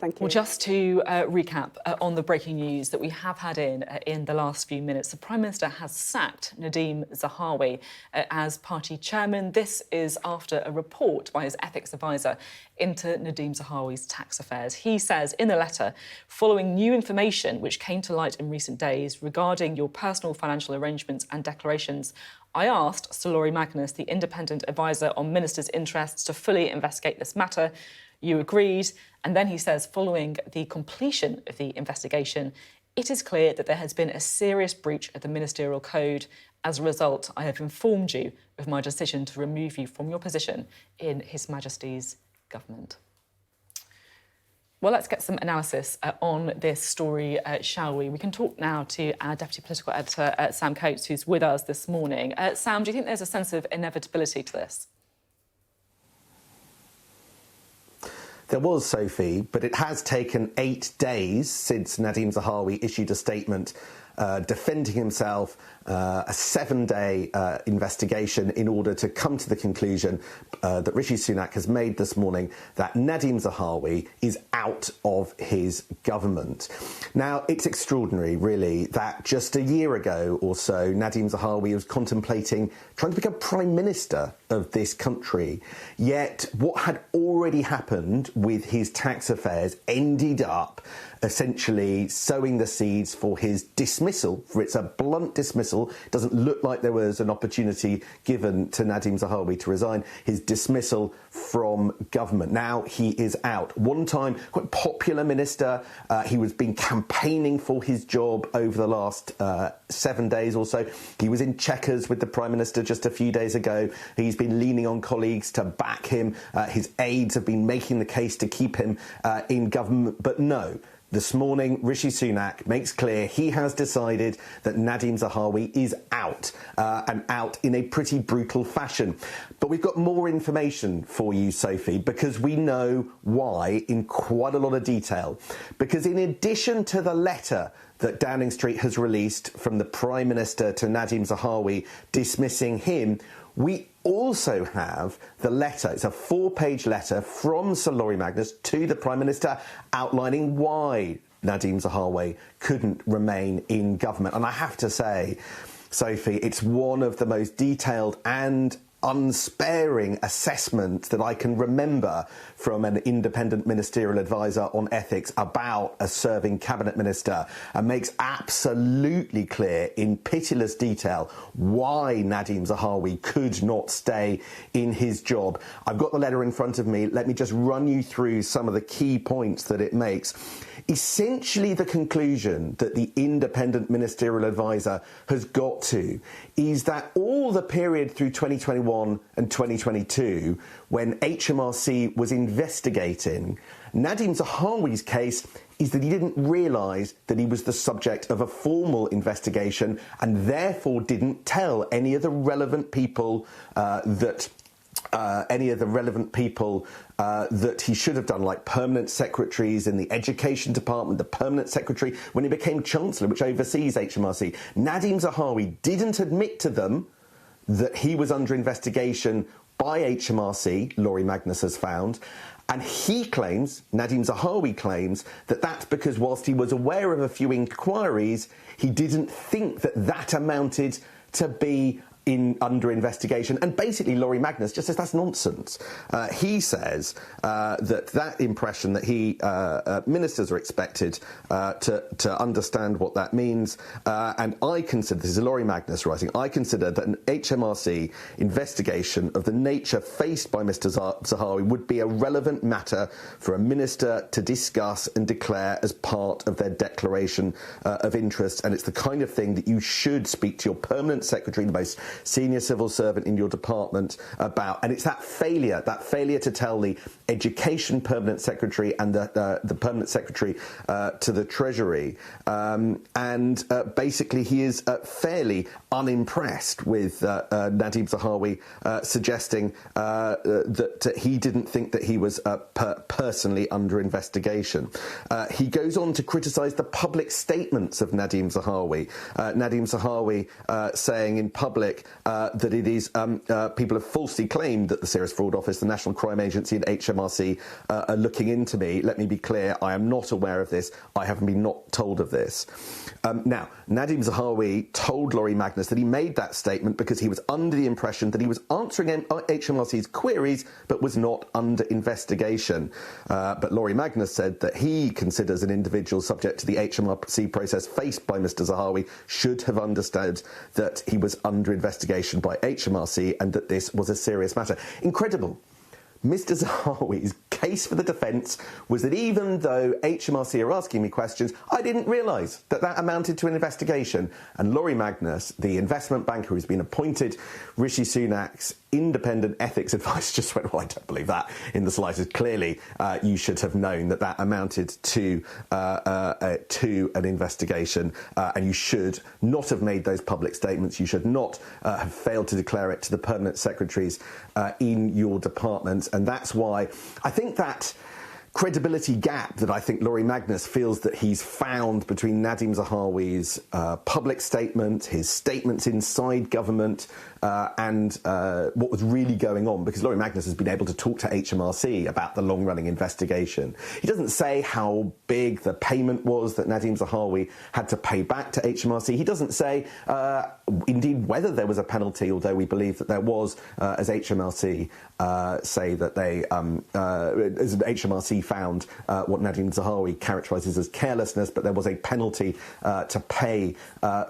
Thank you. Well, just to recap on the breaking news that we have had in the last few minutes, the Prime Minister has sacked Nadhim Zahawi as party chairman. This is after a report by his ethics advisor into Nadhim Zahawi's tax affairs. He says in a letter, following new information which came to light in recent days regarding your personal financial arrangements and declarations, I asked Sir Lori Magnus, the independent advisor on ministers' interests, to fully investigate this matter. You agreed. And then he says, following the completion of the investigation, it is clear that there has been a serious breach of the ministerial code. As a result, I have informed you of my decision to remove you from your position in His Majesty's government. Well, let's get some analysis on this story, shall we? We can talk now to our Deputy Political Editor, Sam Coates, who's with us this morning. Sam, do you think there's a sense of inevitability to this? There was, Sophie, but it has taken 8 days since Nadhim Zahawi issued a statement defending himself, a 7-day investigation in order to come to the conclusion that Rishi Sunak has made this morning that Nadhim Zahawi is out of his government. Now, it's extraordinary, really, that just a year ago or so, Nadhim Zahawi was contemplating trying to become Prime Minister of this country. Yet what had already happened with his tax affairs ended up essentially sowing the seeds for his dismissal, for it's a blunt dismissal. It doesn't look like there was an opportunity given to Nadhim Zahawi to resign. His dismissal from government. Now he is out. One time, quite popular minister. He was been campaigning for his job over the last 7 days or so. He was in checkers with the Prime Minister just a few days ago. He's been leaning on colleagues to back him. His aides have been making the case to keep him in government. But no. This morning, Rishi Sunak makes clear he has decided that Nadhim Zahawi is out, and out in a pretty brutal fashion. But we've got more information for you, Sophie, because we know why in quite a lot of detail. Because in addition to the letter that Downing Street has released from the Prime Minister to Nadhim Zahawi dismissing him, we also have the letter. It's a 4-page letter from Sir Lori Magnus to the Prime Minister outlining why Nadhim Zahawi couldn't remain in government. And I have to say, Sophie, it's one of the most detailed and unsparing assessment that I can remember from an independent ministerial advisor on ethics about a serving cabinet minister, and makes absolutely clear in pitiless detail why Nadhim Zahawi could not stay in his job. I've got the letter in front of me. Let me just run you through some of the key points that it makes. Essentially, the conclusion that the independent ministerial advisor has got to is that all the period through 2021 and 2022, when HMRC was investigating Nadhim Zahawi's case, is that he didn't realise that he was the subject of a formal investigation and therefore didn't tell any of the relevant people that he should have done, like permanent secretaries in the Education Department, the permanent secretary when he became Chancellor, which oversees HMRC. Nadhim Zahawi didn't admit to them that he was under investigation by HMRC, Lori Magnus has found. And he claims, Nadhim Zahawi claims, that that's because whilst he was aware of a few inquiries, he didn't think that that amounted to be under investigation. And basically Lori Magnus just says that's nonsense. He says that impression that ministers are expected to understand what that means. And I consider, this is Lori Magnus writing, I consider that an HMRC investigation of the nature faced by Mr Zahawi would be a relevant matter for a minister to discuss and declare as part of their declaration of interest. And it's the kind of thing that you should speak to your permanent secretary, the most senior civil servant in your department, about. And it's that failure to tell the Education Permanent Secretary and the Permanent Secretary to the Treasury. Basically he is fairly unimpressed with Nadhim Zahawi suggesting that he didn't think that he was personally under investigation. He goes on to criticise the public statements of Nadhim Zahawi. Nadhim Zahawi saying in public public that it is people have falsely claimed that the Serious Fraud Office, the National Crime Agency and HMRC are looking into me. Let me be clear, I am not aware of this. I haven't been not told of this. Now, Nadhim Zahawi told Laurie Magnus that he made that statement because he was under the impression that he was answering HMRC's queries but was not under investigation. But Laurie Magnus said that he considers an individual subject to the HMRC process faced by Mr Zahawi should have understood that he was under investigation by HMRC and that this was a serious matter. Incredible. Mr Zahawi's case for the defence was that even though HMRC are asking me questions, I didn't realise that that amounted to an investigation. And Laurie Magnus, the investment banker who's been appointed Rishi Sunak's independent ethics advice, just went, well, I don't believe that in the slightest. Clearly, you should have known that that amounted to an investigation, and you should not have made those public statements. You should not have failed to declare it to the permanent secretaries in your department. And that's why I think that credibility gap that I think Laurie Magnus feels that he's found between Nadhim Zahawi's public statement, his statements inside government, and what was really going on, because Laurie Magnus has been able to talk to HMRC about the long-running investigation. He doesn't say how big the payment was that Nadhim Zahawi had to pay back to HMRC. He doesn't say, indeed, whether there was a penalty, although we believe that there was, as HMRC say that they, as HMRC found what Nadhim Zahawi characterises as carelessness, but there was a penalty to pay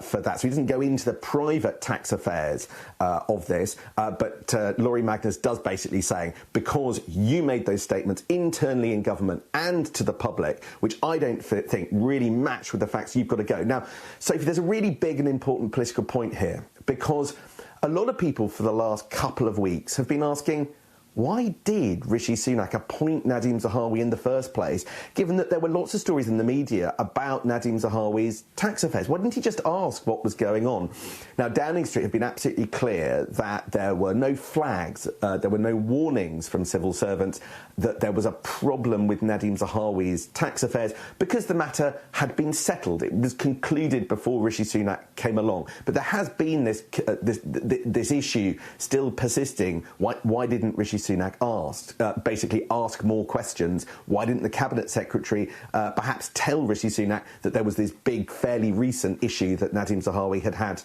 for that. So he doesn't go into the private tax affairs of this, but Laurie Magnus does basically say, because you made those statements internally in government and to the public, which I don't think really match with the facts, you've got to go. Now, Sophie, there's a really big and important political point here, because a lot of people for the last couple of weeks have been asking, why did Rishi Sunak appoint Nadhim Zahawi in the first place, given that there were lots of stories in the media about Nadhim Zahawi's tax affairs? Why didn't he just ask what was going on? Now, Downing Street have been absolutely clear that there were no flags, there were no warnings from civil servants that there was a problem with Nadhim Zahawi's tax affairs, because the matter had been settled. It was concluded before Rishi Sunak came along. But there has been this issue still persisting. Why didn't Rishi Sunak basically ask more questions? Why didn't the Cabinet Secretary perhaps tell Rishi Sunak that there was this big, fairly recent issue that Nadhim Zahawi had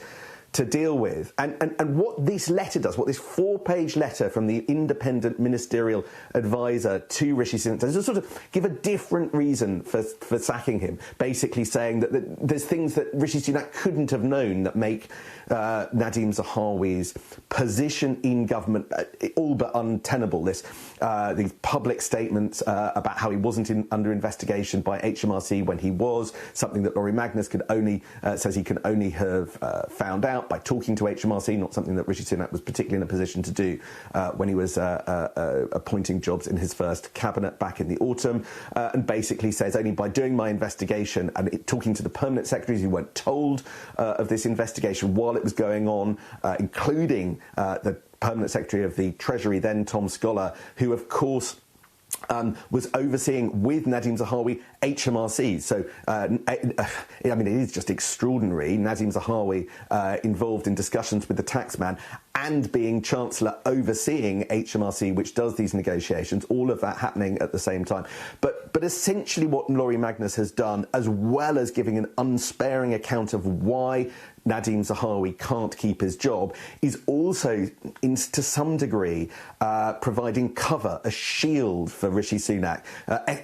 to deal with? And what this letter does, what this 4-page letter from the independent ministerial advisor to Rishi Sunak does, is sort of give a different reason for sacking him, basically saying that there's things that Rishi Sunak couldn't have known that make Nadhim Zahawi's position in government all but untenable. These public statements about how he wasn't under investigation by HMRC when he was, something that Laurie Magnus says he can only have found out by talking to HMRC, not something that Rishi Sunak was particularly in a position to do when he was appointing jobs in his first cabinet back in the autumn, and basically says only by doing my investigation and talking to the permanent secretaries who weren't told of this investigation while it was going on, including the permanent secretary of the Treasury then, Tom Scholar, who of course was overseeing with Nadhim Zahawi HMRC. So, I mean, it is just extraordinary. Nadhim Zahawi involved in discussions with the taxman and being Chancellor overseeing HMRC, which does these negotiations, all of that happening at the same time. But essentially what Laurie Magnus has done, as well as giving an unsparing account of why Nadhim Zahawi can't keep his job, is also, to some degree, providing cover, a shield for Rishi Sunak,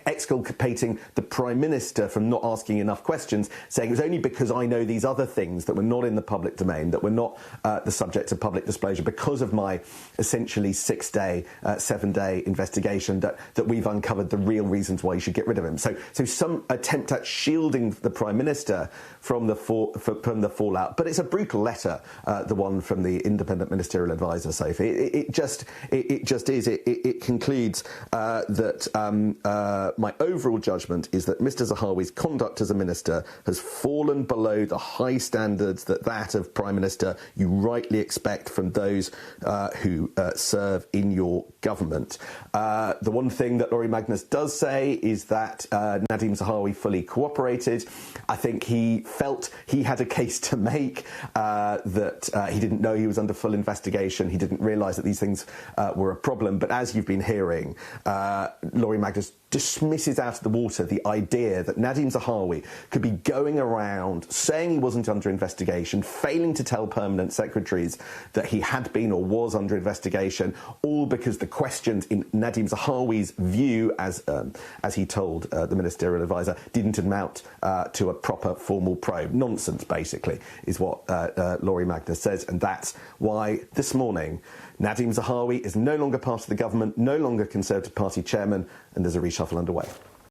exculpating the Prime Minister from not asking enough questions, saying it was only because I know these other things that were not in the public domain, that were not the subject of public disclosure, because of my essentially 6-day, 7-day investigation, that we've uncovered the real reasons why you should get rid of him. So some attempt at shielding the Prime Minister from the fallout. But it's a brutal letter, the one from the independent ministerial advisor, Sophie. It just is. It concludes that my overall judgment is that Mr Zahawi's conduct as a minister has fallen below the high standards that of Prime Minister you rightly expect from from those who serve in your government. The one thing that Lori Magnus does say is that Nadhim Zahawi fully cooperated. I think he felt he had a case to make, that he didn't know he was under full investigation. He didn't realise that these things were a problem. But as you've been hearing, Lori Magnus dismisses out of the water the idea that Nadhim Zahawi could be going around saying he wasn't under investigation, failing to tell permanent secretaries that he had been or was under investigation, all because the questions in Nadhim Zahawi's view, as he told the ministerial advisor, didn't amount to a proper formal probe. Nonsense, basically, is what Lori Magnus says, and that's why this morning Nadhim Zahawi is no longer part of the government, no longer Conservative Party chairman, and there's a reshuffle underway.